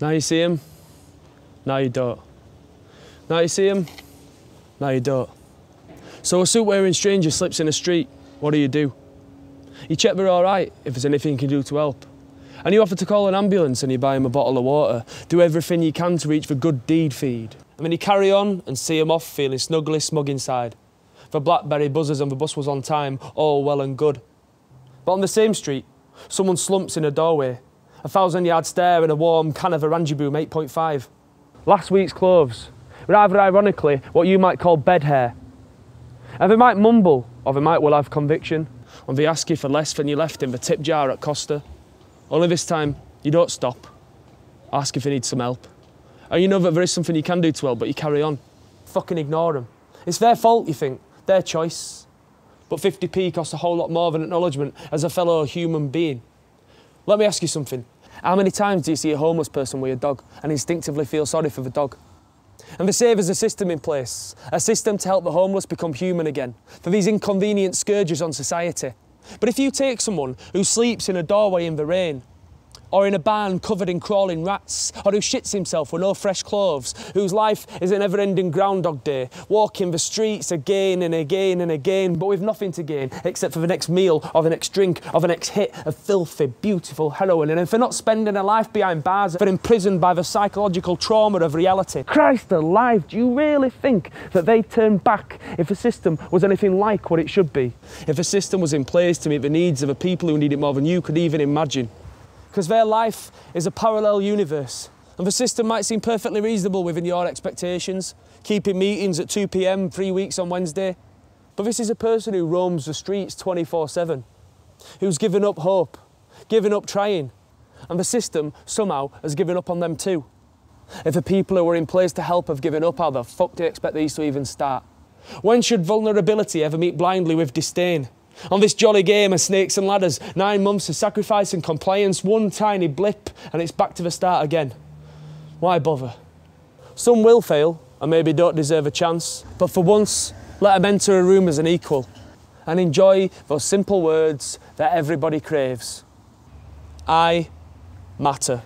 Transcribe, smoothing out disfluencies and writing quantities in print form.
Now you see him, now you don't. Now you see him, now you don't. So a suit-wearing stranger slips in the street, what do? You check they're all right, if there's anything you can do to help. And you offer to call an ambulance and you buy him a bottle of water. Do everything you can to reach the good deed feed. And then you carry on and see him off feeling snugly smug inside. The BlackBerry buzzers and the bus was on time, all well and good. But on the same street, someone slumps in a doorway, 1,000-yard stare and a warm can of Orange Boom 8.5. Last week's clothes, rather ironically, what you might call bed hair. And they might mumble, or they might well have conviction, and they ask you for less than you left in the tip jar at Costa. Only this time, you don't stop. Ask if you need some help. And you know that there is something you can do to help, but you carry on. Fucking ignore them. It's their fault, you think, their choice. But 50p costs a whole lot more than acknowledgement as a fellow human being. Let me ask you something. How many times do you see a homeless person with a dog and instinctively feel sorry for the dog? And they say there's a system in place, a system to help the homeless become human again, for these inconvenient scourges on society. But if you take someone who sleeps in a doorway in the rain, or in a barn covered in crawling rats, or who shits himself with no fresh clothes, whose life is a never-ending Groundhog Day, walking the streets again and again and again, but with nothing to gain except for the next meal or the next drink or the next hit of filthy, beautiful heroin, and if they're not spending a life behind bars, they're imprisoned by the psychological trauma of reality. Christ alive, do you really think that they'd turn back if the system was anything like what it should be? If a system was in place to meet the needs of the people who need it more than you could even imagine? Because their life is a parallel universe. And the system might seem perfectly reasonable within your expectations, keeping meetings at 2 p.m. 3 weeks on Wednesday. But this is a person who roams the streets 24/7, who's given up hope, given up trying. And the system, somehow, has given up on them too. If the people who were in place to help have given up, how the fuck do you expect these to even start? When should vulnerability ever meet blindly with disdain? On this jolly game of snakes and ladders, 9 months of sacrifice and compliance, one tiny blip, and it's back to the start again. Why bother? Some will fail, and maybe don't deserve a chance, but for once, let them enter a room as an equal, and enjoy those simple words that everybody craves. I matter.